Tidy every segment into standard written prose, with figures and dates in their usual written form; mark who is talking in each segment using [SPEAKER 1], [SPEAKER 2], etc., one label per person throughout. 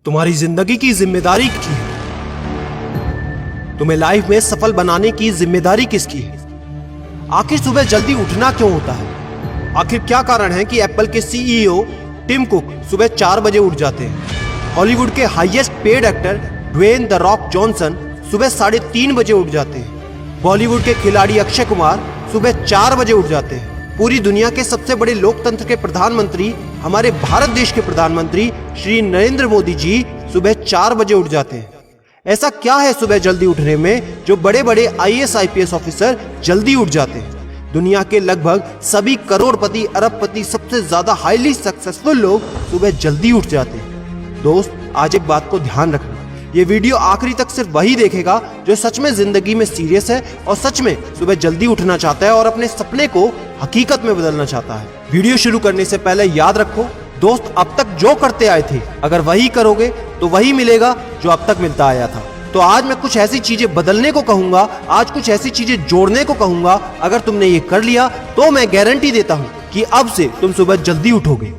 [SPEAKER 1] तुम्हारी जिंदगी की जिम्मेदारी की है? तुम्हें लाइफ में सफल बनाने की जिम्मेदारी किसकी है? आखिर सुबह जल्दी उठना क्यों होता है? आखिर क्या कारण है कि एप्पल के सीईओ टिम कुक सुबह 4 बजे उठ जाते हैं? हॉलीवुड के highest paid actor Dwayne the Rock Johnson सुबह 3:30 बजे उठ जाते हैं। बॉलीवुड के खिलाड़ी अक्षय कुमार सुबह 4 बजे उठ जाते हैं। पूरी दुनिया के सबसे बड़े लोकतंत्र के प्रधानमंत्री, हमारे भारत देश के प्रधानमंत्री श्री नरेंद्र मोदी जी सुबह 4 बजे उठ जाते हैं। ऐसा क्या है सुबह जल्दी उठने में जो बड़े बड़े आईएएस आईपीएस ऑफिसर जल्दी उठ जाते हैं? दुनिया के लगभग सभी करोड़पति, अरबपति, सबसे ज्यादा हाईली सक्सेसफुल लोग सुबह जल्दी उठ जाते हैं। दोस्त, आज एक बात को ध्यान रखना, ये वीडियो आखिरी तक सिर्फ वही देखेगा जो सच में जिंदगी में सीरियस है और सच में सुबह जल्दी उठना चाहता है और अपने सपने को हकीकत में बदलना चाहता है। वीडियो शुरू करने से पहले याद रखो दोस्त, अब तक जो करते आए थे अगर वही करोगे तो वही मिलेगा जो अब तक मिलता आया था। तो आज मैं कुछ ऐसी चीजें बदलने को कहूंगा, आज कुछ ऐसी चीजें जोड़ने को कहूंगा। अगर तुमने ये कर लिया तो मैं गारंटी देता हूं कि अब से तुम सुबह जल्दी उठोगे।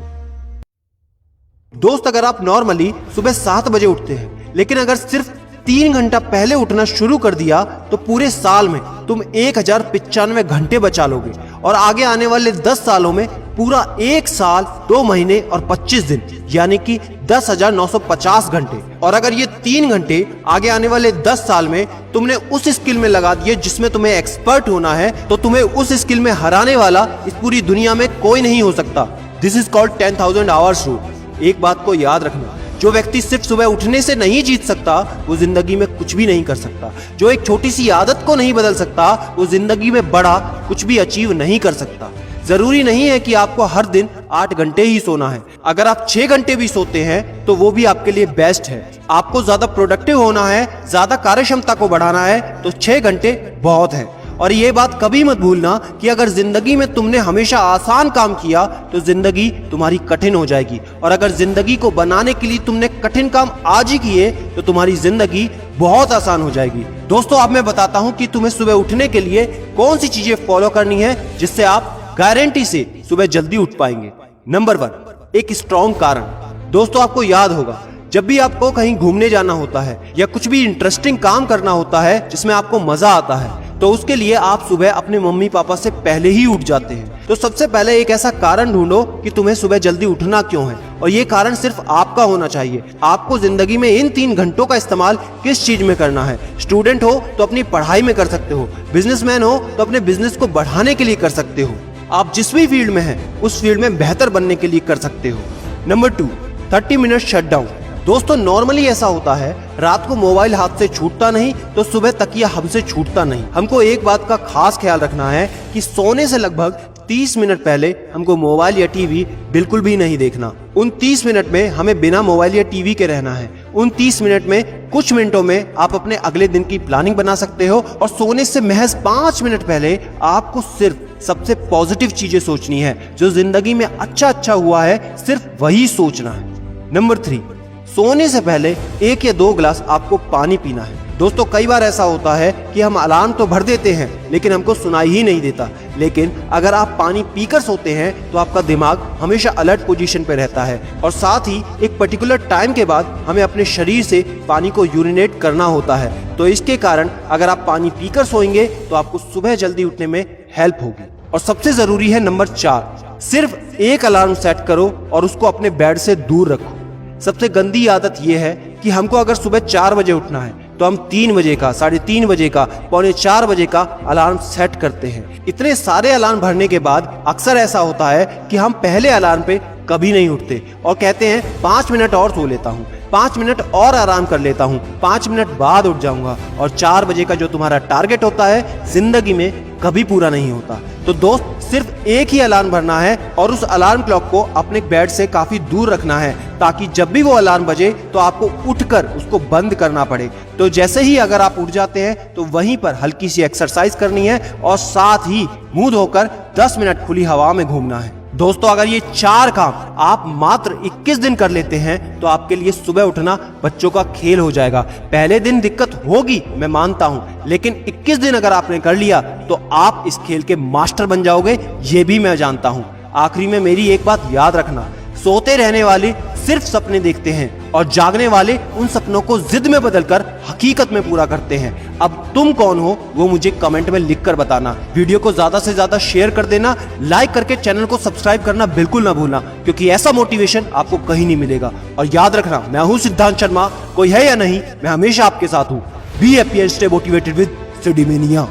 [SPEAKER 1] दोस्त, अगर आप नॉर्मली सुबह 7 बजे उठते हैं लेकिन अगर सिर्फ 3 घंटा पहले उठना शुरू कर दिया तो पूरे साल में तुम 1095 घंटे बचा लोगे और आगे आने वाले 10 सालों में पूरा 1 साल 2 महीने और 25 दिन यानी कि 10,950 घंटे। और अगर ये 3 घंटे आगे आने वाले 10 साल में तुमने उस स्किल में लगा दिए जिसमें तुम्हें एक्सपर्ट होना है तो तुम्हें उस स्किल में हराने वाला इस पूरी दुनिया में कोई नहीं हो सकता। This is called 10,000 hours rule. एक बात को याद रखना, जो व्यक्ति सिर्फ सुबह उठने से नहीं जीत सकता वो जिंदगी में कुछ भी नहीं कर सकता। जो एक छोटी सी आदत को नहीं बदल सकता वो जिंदगी में बड़ा कुछ भी अचीव नहीं कर सकता। जरूरी नहीं है कि आपको हर दिन 8 घंटे ही सोना है। अगर आप 6 घंटे भी सोते हैं तो वो भी आपके लिए बेस्ट है। आपको ज्यादा प्रोडक्टिव होना है, ज्यादा कार्यक्षमता को बढ़ाना है तो 6 घंटे बहुत है। और ये बात कभी मत भूलना कि अगर जिंदगी में तुमने हमेशा आसान काम किया तो जिंदगी तुम्हारी कठिन हो जाएगी और अगर जिंदगी को बनाने के लिए तुमने कठिन काम आज ही किए तो तुम्हारी जिंदगी बहुत आसान हो जाएगी। दोस्तों, अब मैं बताता हूँ कि तुम्हें सुबह उठने के लिए कौन सी चीजें फॉलो करनी है जिससे आप गारंटी से सुबह जल्दी उठ पाएंगे। नंबर 1, एक स्ट्रॉन्ग कारण। दोस्तों, आपको याद होगा जब भी आपको कहीं घूमने जाना होता है या कुछ भी इंटरेस्टिंग काम करना होता है जिसमें आपको मजा आता है तो उसके लिए आप सुबह अपने मम्मी पापा से पहले ही उठ जाते हैं। तो सबसे पहले एक ऐसा कारण ढूंढो कि तुम्हें सुबह जल्दी उठना क्यों है और ये कारण सिर्फ आपका होना चाहिए। आपको जिंदगी में इन 3 घंटों का इस्तेमाल किस चीज में करना है? स्टूडेंट हो तो अपनी पढ़ाई में कर सकते हो, बिजनेसमैन हो तो अपने बिजनेस को बढ़ाने के लिए कर सकते हो, आप जिस भी फील्ड में हैं उस फील्ड में बेहतर बनने के लिए कर सकते हो। Number 2, 30 minute shutdown. दोस्तों, नॉर्मली ऐसा होता है रात को मोबाइल हाथ से छूटता नहीं तो सुबह तकिया हमसे छूटता नहीं। हमको एक बात का खास ख्याल रखना है कि सोने से लगभग 30 मिनट पहले हमको मोबाइल या टीवी बिल्कुल भी नहीं देखना। उन 30 मिनट में हमें बिना मोबाइल या टीवी के रहना है। उन 30 मिनट में कुछ मिनटों में आप अपने अगले दिन की प्लानिंग बना सकते हो और सोने से महज 5 मिनट पहले आपको सिर्फ सबसे पॉजिटिव चीजें सोचनी है। जो जिंदगी में अच्छा हुआ है सिर्फ वही सोचना है। नंबर 3, सोने से पहले 1 या 2 गिलास आपको पानी पीना है। दोस्तों, कई बार ऐसा होता है कि हम अलार्म तो भर देते हैं लेकिन हमको सुनाई ही नहीं देता। लेकिन अगर आप पानी पीकर सोते हैं तो आपका दिमाग हमेशा अलर्ट पोजीशन पे रहता है और साथ ही एक पर्टिकुलर टाइम के बाद हमें अपने शरीर से पानी को यूरिनेट करना होता है। तो इसके कारण अगर आप पानी पीकर सोएंगे तो आपको सुबह जल्दी उठने में हेल्प होगी। और सबसे जरूरी है नंबर 4, सिर्फ एक अलार्म सेट करो और उसको अपने बेड से दूर रखो। सबसे गंदी आदत यह है कि हमको अगर सुबह 4 बजे उठना है तो हम 3 बजे का, 3:30 बजे का, 3:45 बजे का अलार्म सेट करते हैं। इतने सारे अलार्म भरने के बाद अक्सर ऐसा होता है कि हम पहले अलार्म पे कभी नहीं उठते और कहते हैं 5 मिनट और सो लेता हूँ, 5 मिनट और आराम कर लेता हूँ, 5 मिनट बाद उठ जाऊंगा। और 4 बजे का जो तुम्हारा टारगेट होता है जिंदगी में कभी पूरा नहीं होता। तो दोस्त, सिर्फ एक ही अलार्म भरना है और उस अलार्म क्लॉक को अपने बेड से काफी दूर रखना है ताकि जब भी वो अलार्म बजे तो आपको उठकर उसको बंद करना पड़े। तो जैसे ही अगर आप उठ जाते हैं तो वहीं पर हल्की सी एक्सरसाइज करनी है और साथ ही मुंह धोकर 10 मिनट खुली हवा में घूमना है। दोस्तों, अगर ये 4 काम आप मात्र 21 दिन कर लेते हैं तो आपके लिए सुबह उठना बच्चों का खेल हो जाएगा। पहले दिन दिक्कत होगी, मैं मानता हूं, लेकिन 21 दिन अगर आपने कर लिया तो आप इस खेल के मास्टर बन जाओगे, ये भी मैं जानता हूं। आखिरी में मेरी एक बात याद रखना, सोते रहने वाले सिर्फ सपने देखते हैं और जागने वाले उन सपनों को जिद में बदलकर हकीकत में पूरा करते हैं। अब तुम कौन हो वो मुझे कमेंट में लिखकर बताना। वीडियो को ज्यादा से ज्यादा शेयर कर देना, लाइक करके चैनल को सब्सक्राइब करना बिल्कुल ना भूलना, क्योंकि ऐसा मोटिवेशन आपको कहीं नहीं मिलेगा। और याद रखना, मैं हूं सिद्धांत शर्मा, कोई है या नहीं, मैं हमेशा आपके साथ हूं। Be happy and stay motivated with सिडीमेनिया।